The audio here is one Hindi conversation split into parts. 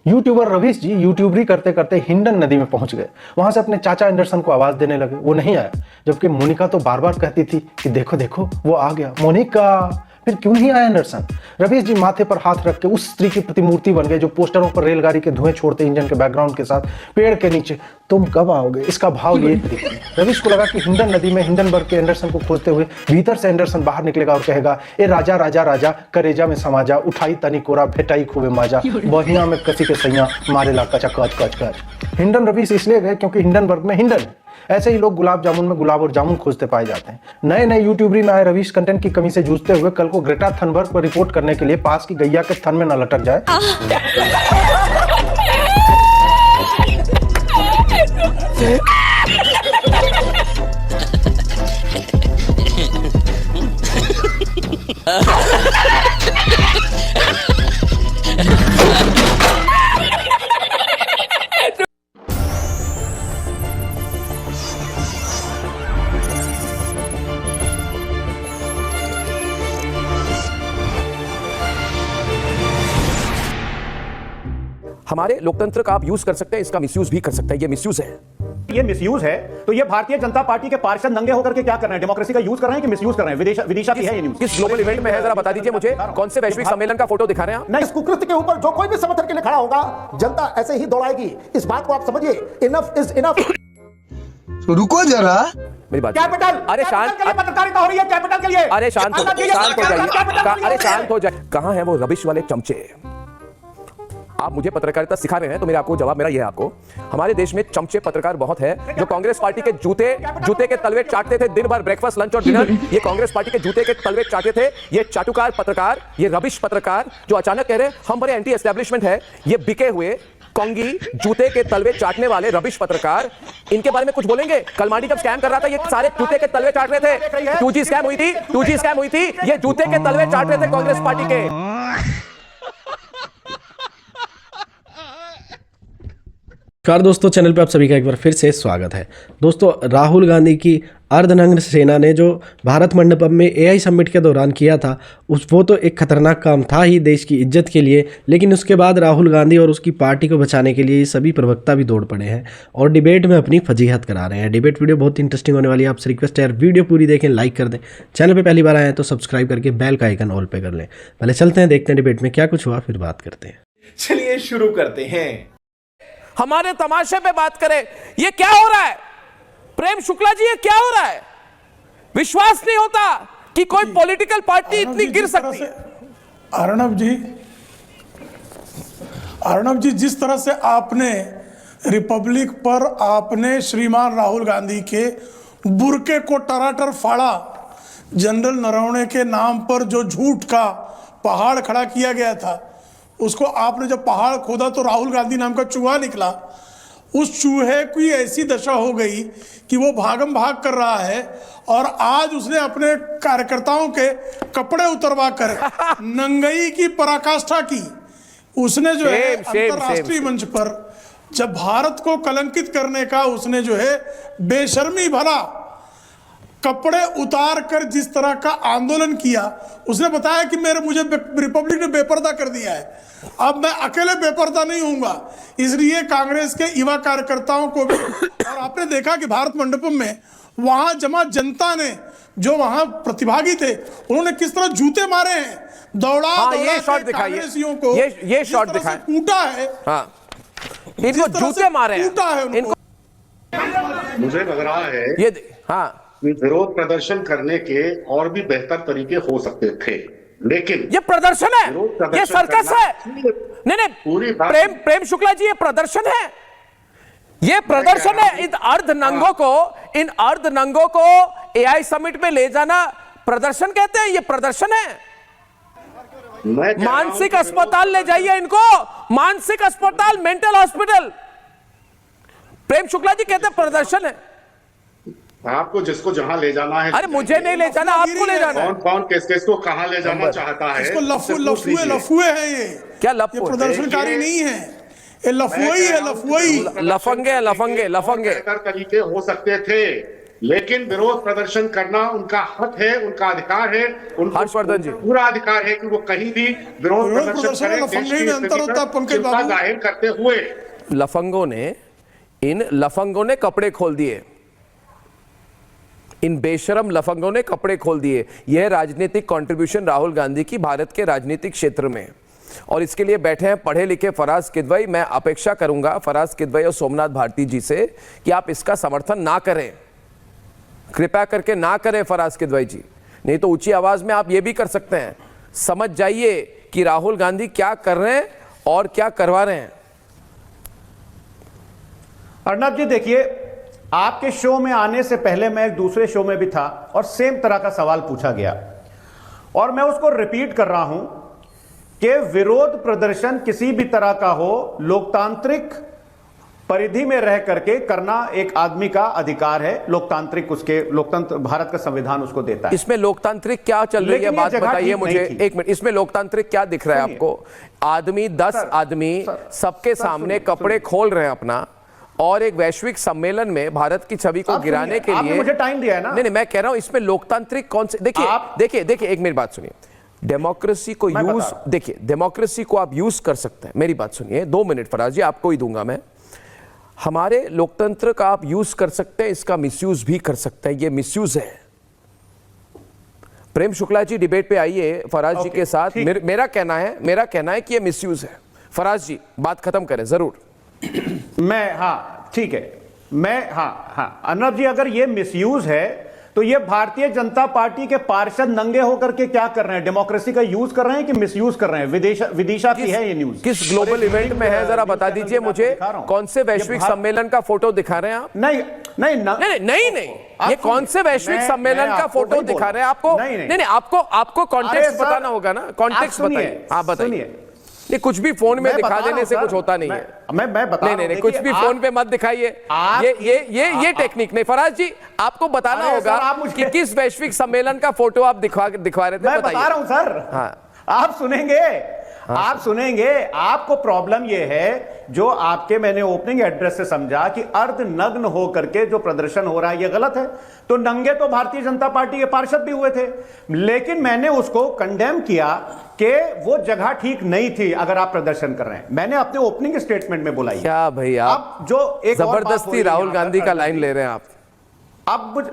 यूट्यूबर रवीश जी यूट्यूबरी करते करते हिंडन नदी में पहुंच गए। वहां से अपने चाचा एंडरसन को आवाज देने लगे, वो नहीं आया। जबकि मोनिका तो बार बार कहती थी कि देखो देखो वो आ गया, मोनिका। फिर क्यों नहीं आया एंडरसन? रवीश जी माथे पर हाथ रख के उस स्त्री की प्रतिमूर्ति बन गए जो पोस्टरों पर रेलगाड़ी के धुएं छोड़ते इंजन के बैकग्राउंड के साथ पेड़ के नीचे तुम कब आओगे इसका भाव लिए खड़ी। रवीश को लगा कि हिंडन नदी में हिंडनबर्ग के एंडरसन को खोजते हुए भीतर से एंडरसन बाहर निकलेगा और कहेगा, ए राजा राजा राजा करेजा में समाजा, उठाई तनी कोरा भेटाई खूबे माजा, बहिया में कसी के सैया मारे ला कचा कच कच कच। हिंडन रवीश इसलिए गए क्योंकि हिंडनबर्ग में हिंडन। ऐसे ही लोग गुलाब जामुन में गुलाब और जामुन खोजते पाए जाते हैं। नए नए यूट्यूबरी में आए रवीश कंटेंट की कमी से जूझते हुए कल को ग्रेटा थनबर्ग पर रिपोर्ट करने के लिए पास की गैया के थन में न लटक जाए। हमारे लोकतंत्र का आप यूज कर सकते हैं, इसका मिसयूज भी कर सकते हैं। ये मिसयूज है, ये मिसयूज है। तो ये भारतीय जनता पार्टी के पार्षद नंगे होकर के क्या कर रहे हैं? डेमोक्रेसी का यूज कर रहे हैं कि मिसयूज कर रहे हैं? विदिशा की है ये न्यूज। किस ग्लोबल इवेंट में है जरा बता दीजिए मुझे, कौन से वैश्विक सम्मेलन का फोटो दिखा रहे हैं आप? नहीं, इस कुकृत्य के ऊपर जो कोई भी समर्थन के लिए खड़ा होगा जनता ऐसे ही दौड़ाएगी। इस बात को आप समझिए। Enough is enough. तो रुको जरा, मेरी बात। कैपिटल, अरे शांत, के लिए पत्रकारिता हो रही है, कैपिटल के लिए। अरे शांत हो जाइए, अरे शांत हो जाइए। कहां है वो रबिश वाले चमचे? आप मुझे पत्रकारिता सिखा रहे हैं तो मेरा आपको जवाब मेरा ये है आपको, हमारे देश में चमचे पत्रकार बहुत है जो कांग्रेस पार्टी के जूते के तलवे चाटते थे दिन भर, ब्रेकफास्ट लंच और डिनर। ये कांग्रेस पार्टी के जूते के तलवे चाटते थे। ये चाटुकार पत्रकार, ये रबिश पत्रकार जो अचानक कह रहे हैं हम बड़े एंटी एस्टेब्लिशमेंट है, ये बिके हुए कोंगी जूते के तलवे चाटने वाले रबिश पत्रकार, इनके बारे में कुछ बोलेंगे? कलमाडी जब स्कैम कर रहा था ये सारे जूते के तलवे चाट रहे थे। 2G स्कैम हुई थी, 2G स्कैम हुई थी, ये जूते के तलवे चाट रहे थे कांग्रेस पार्टी के। नमस्कार दोस्तों, चैनल पे आप सभी का एक बार फिर से स्वागत है। दोस्तों, राहुल गांधी की अर्धनग्न सेना ने जो भारत मंडपम में एआई समिट के दौरान किया था वो तो एक खतरनाक काम था ही देश की इज्जत के लिए, लेकिन उसके बाद राहुल गांधी और उसकी पार्टी को बचाने के लिए ये सभी प्रवक्ता भी दौड़ पड़े हैं और डिबेट में अपनी फजीहत करा रहे हैं। डिबेट वीडियो बहुत इंटरेस्टिंग होने वाली है, आपसे रिक्वेस्ट है यार वीडियो पूरी देखें, लाइक कर दें, चैनल पर पहली बार आए हैं तो सब्सक्राइब करके बेल का आइकन ऑल पे कर लें। पहले चलते हैं, देखते हैं डिबेट में क्या कुछ हुआ, फिर बात करते हैं। चलिए शुरू करते हैं। हमारे तमाशे पे बात करें, ये क्या हो रहा है? प्रेम शुक्ला जी, ये क्या हो रहा है? विश्वास नहीं होता कि कोई पॉलिटिकल पार्टी इतनी गिर सकती है। अर्णव जी, जिस तरह से आपने रिपब्लिक पर आपने श्रीमान राहुल गांधी के बुरके को टराटर फाड़ा, जनरल नरवणे के नाम पर जो झूठ का पहाड़ खड़ा किया गया था, उसको आपने जब पहाड़ खोदा तो राहुल गांधी नाम का चूहा निकला। उस चूहे की ऐसी दशा हो गई कि वो भागम भाग कर रहा है और आज उसने अपने कार्यकर्ताओं के कपड़े उतरवा कर नंगई की पराकाष्ठा की। उसने जो है अंतरराष्ट्रीय मंच पर जब भारत को कलंकित करने का उसने जो है बेशर्मी भरा कपड़े उतार कर जिस तरह का आंदोलन किया, उसने बताया कि मुझे रिपब्लिक ने बेपर्दा कर दिया है। अब मैं अकेले बेपर्दा नहीं होऊंगा, इसलिए कांग्रेस के युवा कार्यकर्ताओं को भी। और आपने देखा कि भारत मंडपम में वहां जमा जनता ने जो वहां प्रतिभागी थे उन्होंने किस तरह जूते मारे हैं, दौड़ा ये शॉट दिखाइए, कांग्रेसियों को ये शॉट दिखाएं, कूटा है, इनको जूते मारे हैं, कूटा है इनको। मुझे लग रहा है हाँ, विरोध प्रदर्शन करने के और भी बेहतर तरीके हो सकते थे, लेकिन ये प्रदर्शन है, ये सर्कस है। नहीं, प्रेम शुक्ला जी, ये प्रदर्शन है, ये प्रदर्शन है। इन अर्धनंगों को एआई समिट में ले जाना प्रदर्शन कहते हैं, ये प्रदर्शन है। मानसिक अस्पताल ले जाइए इनको, मानसिक अस्पताल, मेंटल हॉस्पिटल। प्रेम शुक्ला जी कहते हैं प्रदर्शन है। आपको जिसको जहां ले जाना है, अरे मुझे नहीं ले जाना, आपको ले जाना है। कौन किस को कहां ले जाना चाहता है? इसको लफुए है ये। क्या लफुए? ये प्रदर्शनकारी नहीं है, ये लफुई है, लफुई। लफंगे। बेहतर तरीके हो सकते थे, लेकिन विरोध प्रदर्शन करना उनका हक है, उनका अधिकार है, उनको हर्षवर्धन जी। पूरा अधिकार है कि वो कहीं भी विरोध प्रदर्शन करें, देश की स्थिति पर चिंता जाहिर करते हुए। इन लफंगों ने कपड़े खोल दिए, इन बेशरम लफंगों ने कपड़े खोल दिए। यह राजनीतिक कंट्रीब्यूशन राहुल गांधी की भारत के राजनीतिक क्षेत्र में, और इसके लिए बैठे हैं पढ़े लिखे फराज किदवई। मैं अपेक्षा करूंगा फराज किदवई और सोमनाथ भारती जी से कि आप इसका समर्थन ना करें, कृपया करके ना करें फराज किदवई जी। नहीं तो ऊंची आवाज में आप ये भी कर सकते हैं, समझ जाइए कि राहुल गांधी क्या कर रहे हैं और क्या करवा रहे हैं। अर्नब जी देखिए, आपके शो में आने से पहले मैं एक दूसरे शो में भी था और सेम तरह का सवाल पूछा गया, और मैं उसको रिपीट कर रहा हूं कि विरोध प्रदर्शन किसी भी तरह का हो, लोकतांत्रिक परिधि में रह करके करना एक आदमी का अधिकार है। लोकतांत्रिक, उसके लोकतंत्र, भारत का संविधान उसको देता है। इसमें लोकतांत्रिक क्या चल रही है, बात बताइए मुझे। एक मिनट, इसमें लोकतांत्रिक क्या दिख रहा है आपको? आदमी 10 आदमी सबके सामने कपड़े खोल रहे हैं अपना, और एक वैश्विक सम्मेलन में भारत की छवि को गिराने के लिए। मुझे टाइम दिया है ना। नहीं, मैं कह रहा हूं इसमें लोकतांत्रिक कौन से, देखिए एक मेरी बात सुनिए। डेमोक्रेसी को यूज, देखिए डेमोक्रेसी को आप यूज कर सकते हैं। मेरी बात सुनिए, 2 मिनट फराज जी आपको ही दूंगा मैं। हमारे लोकतंत्र का आप यूज कर सकते हैं, इसका मिसयूज भी कर सकते हैं। ये मिसयूज है। प्रेम शुक्ला जी डिबेट पे आइए फराज जी के साथ। मेरा कहना है कि ये मिसयूज है। फराज जी बात खत्म करें जरूर। ठीक है, अर्नब जी, अगर ये मिसयूज है तो ये भारतीय जनता पार्टी के पार्षद नंगे होकर के क्या कर रहे हैं? डेमोक्रेसी का यूज कर रहे हैं कि मिसयूज कर रहे हैं? विदिशा की है ये न्यूज। किस ग्लोबल इवेंट में है जरा बता दीजिए मुझे। कौन से वैश्विक सम्मेलन का फोटो दिखा रहे हैं आप? नहीं, ये कौन से वैश्विक सम्मेलन का फोटो दिखा रहे हैं आपको? नहीं, आपको कॉन्टेक्स्ट बताना होगा ना। कॉन्टेक्स्ट बताइए, आप बताइए। ये कुछ भी फोन में दिखा देने से कुछ होता नहीं है। मैं बता नहीं, कुछ भी फोन पे मत दिखाइए। ये टेक्निक नहीं। फराज जी आपको बताना होगा कि किस वैश्विक सम्मेलन का फोटो आप दिखा रहे थे। मैं बता रहा हूं सर। हाँ, आप सुनेंगे। आपको प्रॉब्लम ये है, जो आपके मैंने ओपनिंग एड्रेस से समझा कि अर्धनग्न होकर के जो प्रदर्शन हो रहा है ये गलत है। तो नंगे तो भारतीय जनता पार्टी के पार्षद भी हुए थे, लेकिन मैंने उसको कंडेम किया कि वो जगह ठीक नहीं थी अगर आप प्रदर्शन कर रहे हैं। मैंने अपने ओपनिंग स्टेटमेंट में बोला। क्या भाई आप जो एक जबरदस्ती राहुल गांधी का लाइन ले रहे हैं आप? अब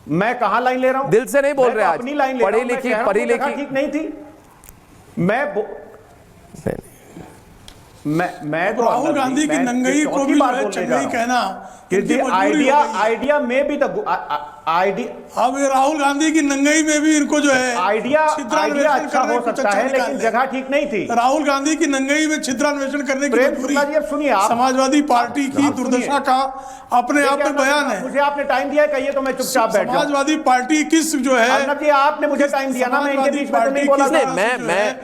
मैं कहां लाइन ले रहा हूं? दिल से नहीं बोल रहे, अपनी लाइन ले रहा हूं। पढ़ी लिखी ठीक नहीं थी। मैं तो राहुल गांधी की नंगई को भी चंगई कहना कि आइडिया में भी अब राहुल गांधी की नंगई में भी इनको जो है आइडिया अच्छा हो सकता है, लेकिन जगह ठीक नहीं थी। राहुल गांधी की नंगई में छिद्रान्वेषण करने की सुनिए, समाजवादी पार्टी की दुर्दशा का अपने आप में बयान है। मुझे आपने टाइम दिया, कहिए तो मैं चुपचाप बैठ जाऊं। समाजवादी पार्टी किस जो है, आपने मुझे टाइम दिया ना, मैं इनके बीच में नहीं बोला।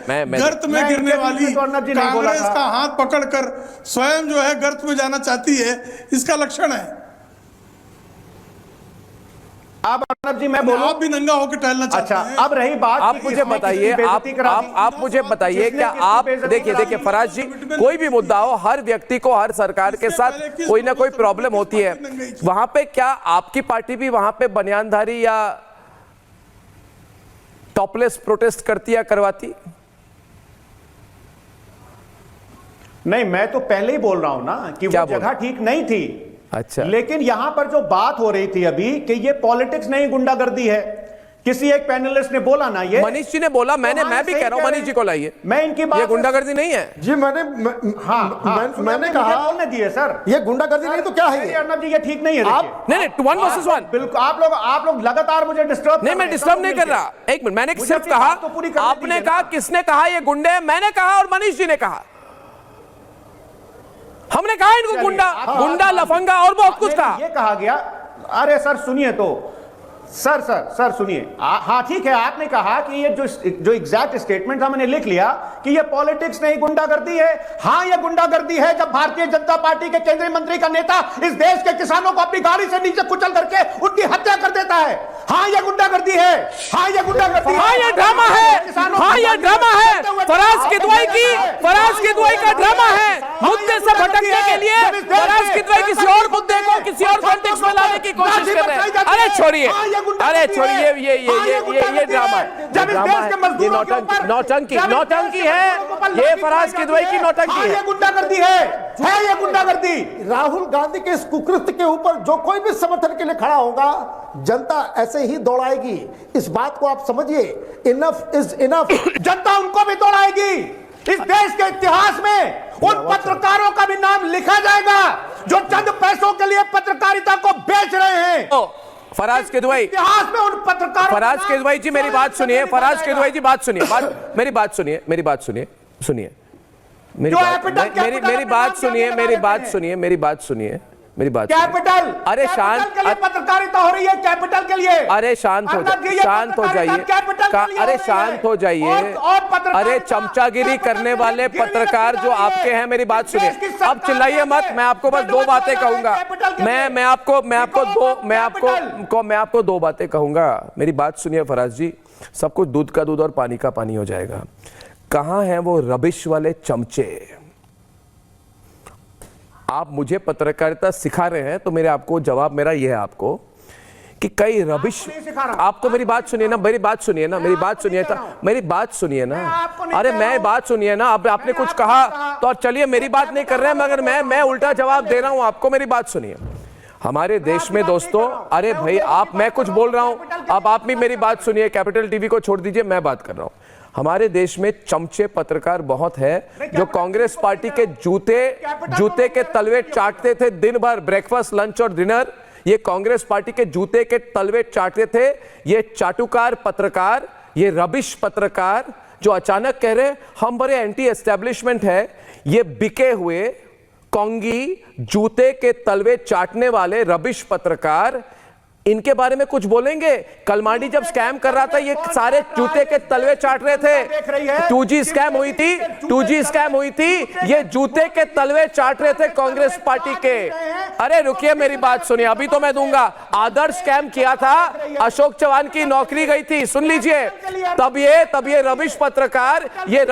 मैं गर्त में गिरने वाली कांग्रेस का हाथ पकड़कर स्वयं जो है गर्त में जाना चाहती है, इसका लक्षण है। अब अर्नब जी मैं बोलूं, आप भी नंगा होकर टहलना चाहते हैं। अच्छा, अब रही बात, आप मुझे बताइए, आप मुझे बताइए, क्या आप देखिए फराज जी, कोई भी मुद्दा हो, हर व्यक्ति को, हर सरकार के साथ कोई ना कोई प्रॉब्लम होती है। वहां पे क्या आपकी पार्टी भी वहां पे बनियानधारी या टॉपलेस प्रोटेस्ट करती या करवाती? नहीं, मैं तो पहले ही बोल रहा हूं ना कि वो जगह ठीक नहीं थी। अच्छा, लेकिन यहां पर जो बात हो रही थी अभी कि ये पॉलिटिक्स नहीं गुंडागर्दी है, किसी एक पैनलिस्ट ने बोला ना, ये मनीष जी ने बोला, मैं भी कह रहा हूं मनीष जी को लाइए। मैं इनकी बात, ये गुंडागर्दी नहीं है जी। मैंने कहा बोलने दिए सर, ये गुंडागर्दी नहीं तो क्या है ये? अर्नब जी ये ठीक नहीं है। नहीं, 1 वर्सेस 1। बिल्कुल, आप लोग लगातार मुझे डिस्टर्ब नहीं, मैं डिस्टर्ब नहीं कर रहा। एक मिनट, मैंने सिर्फ कहा, आपने कहा किसने कहा ये गुंडे हैं, मैंने कहा और मनीष जी ने कहा। हमने कहा इनको गुंडा लफंगा और बहुत कुछ कहा। ये कहा गया। अरे सर सुनिए तो, सर सुनिए। हाँ ठीक है, आपने कहा कि ये जो एग्जैक्ट स्टेटमेंट था मैंने लिख लिया कि ये पॉलिटिक्स नहीं गुंडागर्दी है। हाँ, ये गुंडागर्दी है जब भारतीय जनता पार्टी के केंद्रीय मंत्री का नेता इस देश के किसानों को अपनी गाड़ी से नीचे कुचल करके उनकी हत्या कर देता है। हाँ, ये गुंडागर्दी है। हाँ, ये गुंडागर्दी है। हाँ, ये ड्रामा है। हाँ, ये ड्रामा है। फराज किदवई का ड्रामा है। मुद्दे से भटकने के लिए फराज किदवई किसी और मुद्दे को किसी और कॉन्टेक्स्ट में लाने की कोशिश कर रहे हैं। अरे छोड़िए, अरे छोड़िए, ये ड्रामा है, ये नौटंकी है, ये फराज किदवई की नौटंकी है। ये गुंडागर्दी है ये गुंडागर्दी। राहुल गांधी के इस कुकृत्य के ऊपर जो कोई भी समर्थन के लिए खड़ा होगा, जनता ऐसे ही दौड़ाएगी। इस बात को आप समझिए। Enough is enough. जनता उनको भी दौड़ाएगी। इस देश के इतिहास में उन पत्रकारों का भी नाम लिखा जाएगा जो चंद पैसों के लिए पत्रकारिता को बेच रहे हैं। फराज किदवई, इतिहास में उन पत्रकारों, फराज किदवई जी मेरी बात सुनिए, फराज किदवई जी बात सुनिए, मेरी बात सुनिए, मेरी बात सुनिए, कैपिटल, अरे शांत, के लिए पत्रकारिता हो रही है, कैपिटल के लिए। अरे शांत हो जाइए, अरे शांत हो जाइए। अरे चमचागिरी करने वाले पत्रकार जो आपके हैं, मेरी बात सुनिए, अब चिल्लाइए मत। मैं आपको बस दो बातें कहूंगा, मैं आपको दो बातें कहूंगा। मेरी बात सुनिए फराज जी, सब कुछ दूध का दूध और पानी का पानी हो जाएगा। कहां हैं वो रबिश वाले चमचे? आप मुझे पत्रकारिता सिखा रहे हैं, तो मेरे आपको जवाब मेरा यह है आपको कि कई रबिश, आप तो मेरी बात सुनिए ना, मेरी बात सुनिए ना, मेरी बात सुनिए ना। अरे मैं बात सुनिए ना। अब आपने कुछ कहा तो चलिए, मेरी बात नहीं कर रहे हैं, मगर मैं उल्टा जवाब दे रहा हूं आपको। मेरी बात सुनिए। हमारे देश में दोस्तों, अरे भाई मैं कुछ बोल रहा हूं, अब आप भी मेरी बात सुनिए। कैपिटल टीवी को छोड़ दीजिए, मैं बात कर रहा हूं। हमारे देश में चमचे पत्रकार बहुत है जो कांग्रेस पार्टी के जूते के तलवे चाटते थे दिन भर, ब्रेकफास्ट, लंच और डिनर। ये कांग्रेस पार्टी के जूते के तलवे चाटते थे। ये चाटुकार पत्रकार, ये रबिश पत्रकार जो अचानक कह रहे हम बड़े एंटी एस्टेब्लिशमेंट है, ये बिके हुए कोंगी जूते के तलवे चाटने वाले रबिश पत्रकार, इनके बारे में कुछ बोलेंगे? कलमाडी जब स्कैम कर रहा था, ये सारे जूते के तलवे चाट रहे थे। 2G स्कैम हुई थी, ये जूते के तलवे चाट रहे थे कांग्रेस पार्टी के। अरे रुकिए, मेरी बात सुनिए, अभी तो मैं दूंगा। आदर्श स्कैम किया था, अशोक चौहान की नौकरी गई थी, सुन लीजिए। तब ये रबिश पत्रकार, ये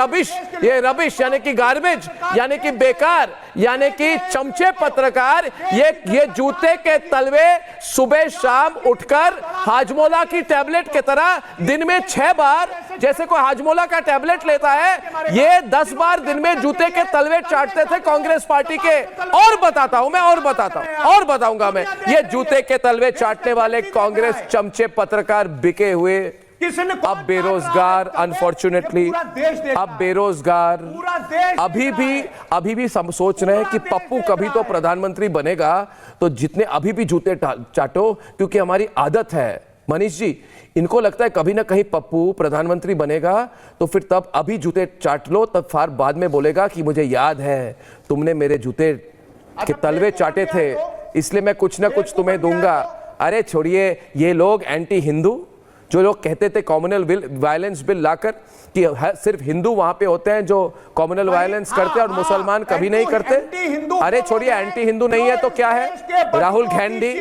रबिश यानी कि गार्बेज, यानी कि बेकार, यानी कि चमचे पत्रकार, ये जूते के तलवे सुबह शाम उठकर हाजमोला की टैबलेट की तरह दिन में 6 बार, जैसे कोई हाजमोला का टैबलेट लेता है, ये 10 बार दिन में जूते के तलवे चाटते थे कांग्रेस पार्टी के। और बताऊंगा मैं, ये जूते के तलवे चाटने वाले कांग्रेस चमचे पत्रकार बिके हुए, अब बेरोजगार, अनफॉर्चुनेटली अब बेरोजगार, अभी भी सोच रहे हैं कि पप्पू कभी तो प्रधानमंत्री बनेगा, तो जितने अभी भी जूते चाटो, क्योंकि हमारी आदत है। मनीष जी, इनको लगता है कभी ना कहीं पप्पू प्रधानमंत्री बनेगा, तो फिर तब अभी जूते चाट लो, तब फार बाद में बोलेगा कि मुझे याद है तुमने मेरे जूते के तलवे चाटे थे, इसलिए मैं कुछ ना कुछ तुम्हें दूंगा। अरे छोड़िए, ये लोग एंटी हिंदू, जो लोग कहते थे कॉम्युनल वायलेंस बिल लाकर कि सिर्फ हिंदू वहां पे होते हैं जो कॉम्युनल वायलेंस करते हैं और मुसलमान कभी नहीं करते। अरे छोड़िए, एंटी हिंदू नहीं है तो क्या है? राहुल गांधी,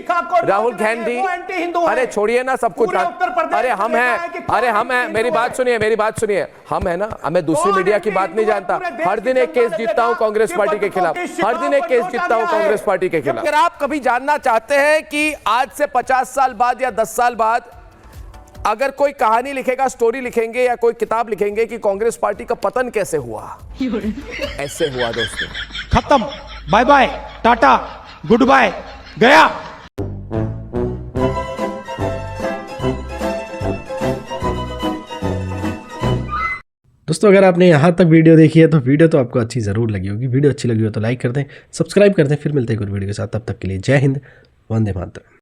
अरे छोड़िए ना सब कुछ। अरे हम हैं, मेरी बात सुनिए, हम है ना, मैं दूसरी मीडिया की बात नहीं जानता। हर दिन एक केस जीतता हूं कांग्रेस पार्टी के खिलाफ, अगर आप कभी जानना चाहते हैं कि आज से 50 साल बाद या 10 साल बाद अगर कोई कहानी लिखेगा, स्टोरी लिखेंगे या कोई किताब लिखेंगे कि कांग्रेस पार्टी का पतन कैसे हुआ, ऐसे हुआ दोस्तों। खत्म, bye bye, tata, goodbye, गया। दोस्तों, अगर आपने यहाँ तक वीडियो देखी है तो वीडियो तो आपको अच्छी ज़रूर लगी होगी। वीडियो अच्छी लगी हो तो लाइक कर दें, सब्सक्राइब कर दें। फिर मिलते हैं एक और वीडियो के साथ, तब तक के लिए जय हिंद, वंदे मातरम।